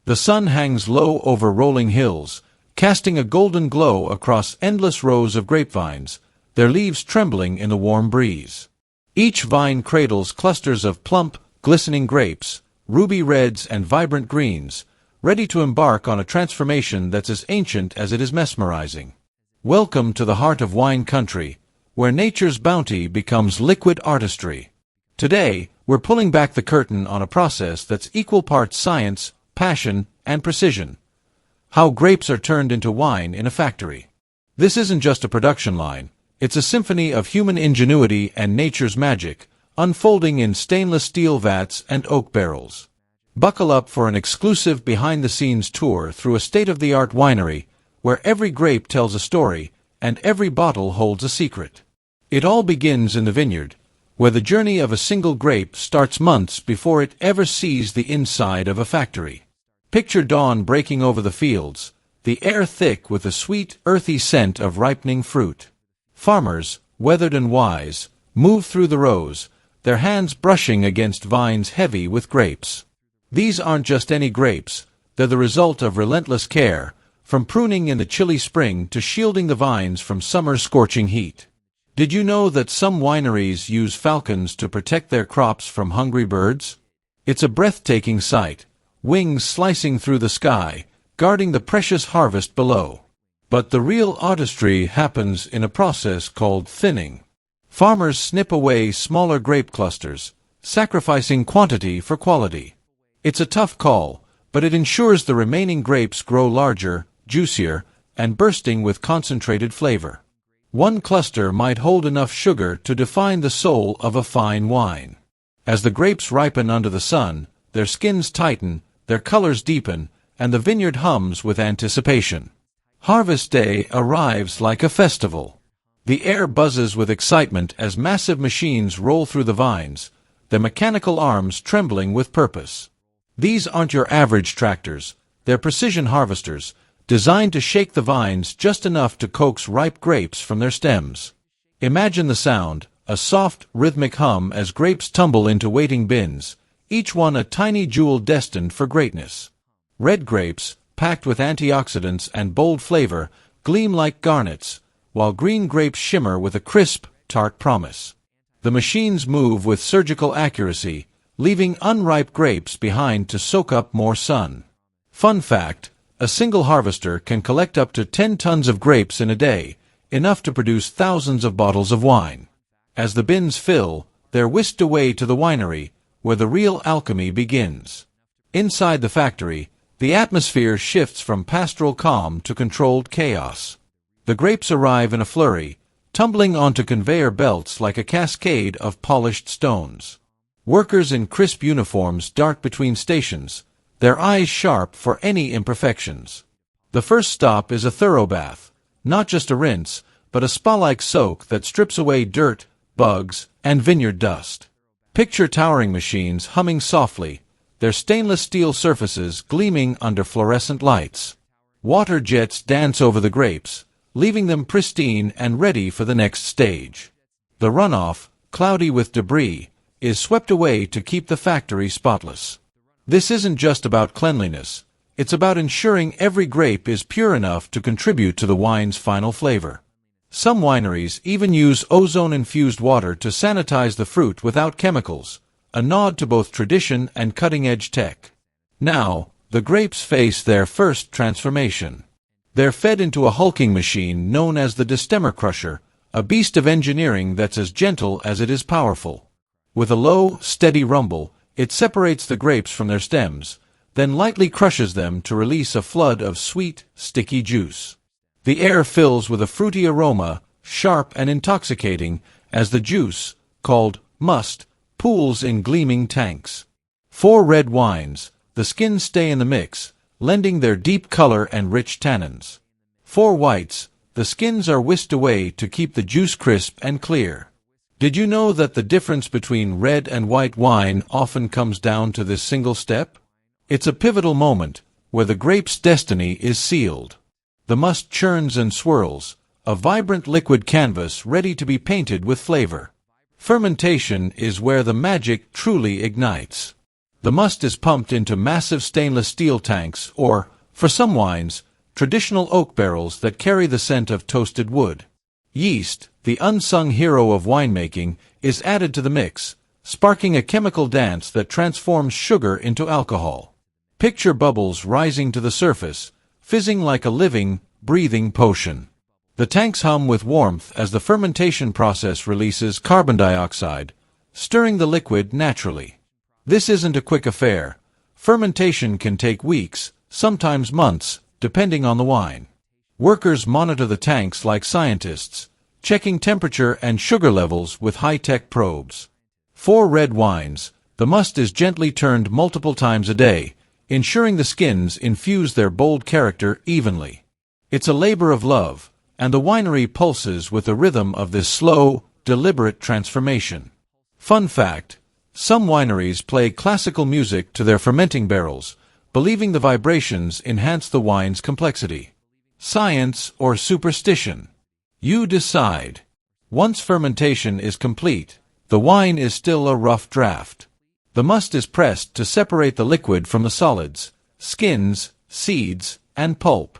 The sun hangs low over rolling hills, casting a golden glow across endless rows of grapevines, their leaves trembling in the warm breeze. Each vine cradles clusters of plump, glistening grapes, ruby reds and vibrant greens, ready to embark on a transformation that's as ancient as it is mesmerizing. Welcome to the heart of wine country, where nature's bounty becomes liquid artistry. Today, we're pulling back the curtain on a process that's equal parts science, passion, and precision. How grapes are turned into wine in a factory. This isn't just a production line, it's a symphony of human ingenuity and nature's magic, unfolding in stainless steel vats and oak barrels. Buckle up for an exclusive behind-the-scenes tour through a state-of-the-art winery, where every grape tells a story, and every bottle holds a secret. It all begins in the vineyard, where the journey of a single grape starts months before it ever sees the inside of a factory. Picture dawn breaking over the fields, the air thick with the sweet, earthy scent of ripening fruit. Farmers, weathered and wise, move through the rows, their hands brushing against vines heavy with grapes. These aren't just any grapes, they're the result of relentless care, from pruning in the chilly spring to shielding the vines from summer's scorching heat. Did you know that some wineries use falcons to protect their crops from hungry birds? It's a breathtaking sight, wings slicing through the sky, guarding the precious harvest below. But the real artistry happens in a process called thinning. Farmers snip away smaller grape clusters, sacrificing quantity for quality. It's a tough call, but it ensures the remaining grapes grow larger, juicier, and bursting with concentrated flavor. One cluster might hold enough sugar to define the soul of a fine wine. As the grapes ripen under the sun, their skins tighten, their colors deepen, and the vineyard hums with anticipation. Harvest day arrives like a festival. The air buzzes with excitement as massive machines roll through the vines, their mechanical arms trembling with purpose. These aren't your average tractors, they're precision harvesters, designed to shake the vines just enough to coax ripe grapes from their stems. Imagine the sound, a soft, rhythmic hum as grapes tumble into waiting bins, each one a tiny jewel destined for greatness. Red grapes, packed with antioxidants and bold flavor, gleam like garnets, while green grapes shimmer with a crisp, tart promise. The machines move with surgical accuracy, leaving unripe grapes behind to soak up more sun. Fun fact, a single harvester can collect up to 10 tons of grapes in a day, enough to produce thousands of bottles of wine. As the bins fill, they're whisked away to the winery, where the real alchemy begins. Inside the factory, the atmosphere shifts from pastoral calm to controlled chaos. The grapes arrive in a flurry, tumbling onto conveyor belts like a cascade of polished stones. Workers in crisp uniforms dart between stations, their eyes sharp for any imperfections. The first stop is a thorough bath, not just a rinse, but a spa-like soak that strips away dirt, bugs, and vineyard dust. Picture towering machines humming softly, their stainless steel surfaces gleaming under fluorescent lights. Water jets dance over the grapes, leaving them pristine and ready for the next stage. The runoff, cloudy with debris, is swept away to keep the factory spotless. This isn't just about cleanliness, it's about ensuring every grape is pure enough to contribute to the wine's final flavor. Some wineries even use ozone-infused water to sanitize the fruit without chemicals, a nod to both tradition and cutting-edge tech. Now, the grapes face their first transformation. They're fed into a hulking machine known as the destemmer crusher, a beast of engineering that's as gentle as it is powerful. With a low, steady rumble, it separates the grapes from their stems, then lightly crushes them to release a flood of sweet, sticky juice. The air fills with a fruity aroma, sharp and intoxicating, as the juice, called must, pools in gleaming tanks. 4 red wines, the skins stay in the mix, lending their deep color and rich tannins. 4 whites, the skins are whisked away to keep the juice crisp and clear. Did you know that the difference between red and white wine often comes down to this single step? It's a pivotal moment, where the grape's destiny is sealed. The must churns and swirls, a vibrant liquid canvas ready to be painted with flavor. Fermentation is where the magic truly ignites. The must is pumped into massive stainless steel tanks or, for some wines, traditional oak barrels that carry the scent of toasted wood. Yeast, the unsung hero of winemaking, is added to the mix, sparking a chemical dance that transforms sugar into alcohol. Picture bubbles rising to the surface, fizzing like a living, breathing potion. The tanks hum with warmth as the fermentation process releases carbon dioxide, stirring the liquid naturally. This isn't a quick affair. Fermentation can take weeks, sometimes months, depending on the wine. Workers monitor the tanks like scientists, checking temperature and sugar levels with high-tech probes. For red wines, the must is gently turned multiple times a day, ensuring the skins infuse their bold character evenly. It's a labor of love, and the winery pulses with the rhythm of this slow, deliberate transformation. Fun fact: some wineries play classical music to their fermenting barrels, believing the vibrations enhance the wine's complexity. Science or superstition? You decide. Once fermentation is complete, the wine is still a rough draft. The must is pressed to separate the liquid from the solids, skins, seeds, and pulp.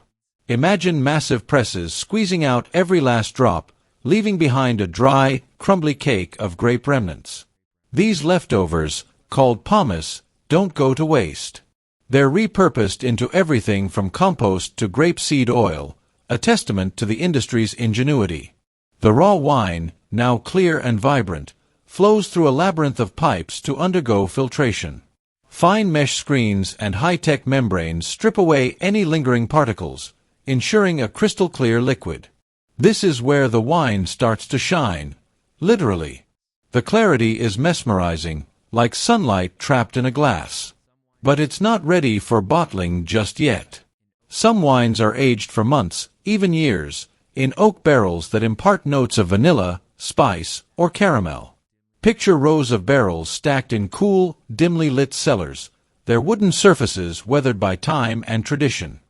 Imagine massive presses squeezing out every last drop, leaving behind a dry, crumbly cake of grape remnants. These leftovers, called pomace, don't go to waste. They're repurposed into everything from compost to grapeseed oil, a testament to the industry's ingenuity. The raw wine, now clear and vibrant, flows through a labyrinth of pipes to undergo filtration. Fine mesh screens and high-tech membranes strip away any lingering particles, ensuring a crystal-clear liquid. This is where the wine starts to shine, literally. The clarity is mesmerizing, like sunlight trapped in a glass. But it's not ready for bottling just yet. Some wines are aged for months, even years, in oak barrels that impart notes of vanilla, spice, or caramel. Picture rows of barrels stacked in cool, dimly lit cellars, their wooden surfaces weathered by time and tradition.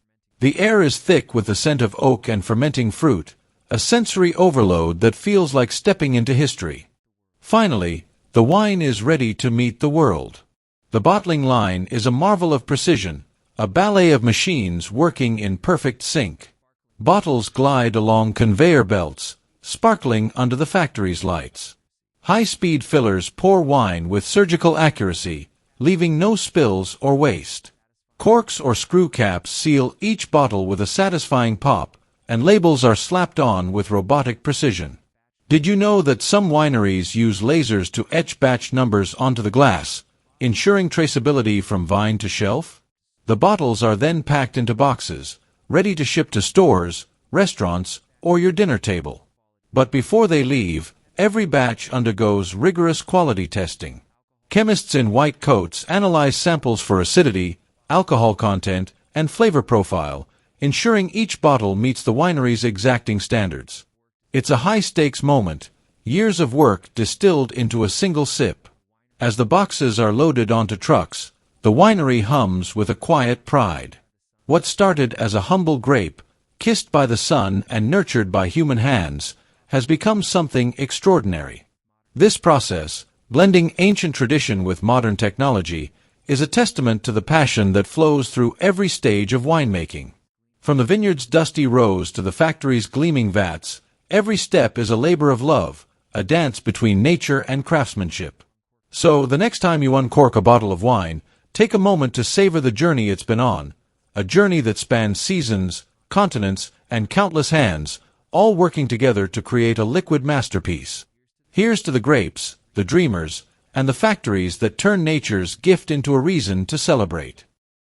The air is thick with the scent of oak and fermenting fruit, a sensory overload that feels like stepping into history. Finally, the wine is ready to meet the world. The bottling line is a marvel of precision, a ballet of machines working in perfect sync. Bottles glide along conveyor belts, sparkling under the factory's lights. High-speed fillers pour wine with surgical accuracy, leaving no spills or waste. Corks or screw caps seal each bottle with a satisfying pop, and labels are slapped on with robotic precision. Did you know that some wineries use lasers to etch batch numbers onto the glass, ensuring traceability from vine to shelf? The bottles are then packed into boxes, ready to ship to stores, restaurants, or your dinner table. But before they leave, every batch undergoes rigorous quality testing. Chemists in white coats analyze samples for acidity, alcohol content, and flavor profile, ensuring each bottle meets the winery's exacting standards. It's a high-stakes moment, years of work distilled into a single sip. As the boxes are loaded onto trucks, the winery hums with a quiet pride. What started as a humble grape, kissed by the sun and nurtured by human hands, has become something extraordinary. This process, blending ancient tradition with modern technology, is a testament to the passion that flows through every stage of winemaking. From the vineyard's dusty rows to the factory's gleaming vats, every step is a labor of love, a dance between nature and craftsmanship. So, the next time you uncork a bottle of wine, take a moment to savor the journey it's been on, a journey that spans seasons, continents, and countless hands, all working together to create a liquid masterpiece. Here's to the grapes, the dreamers, and the factories that turn nature's gift into a reason to celebrate.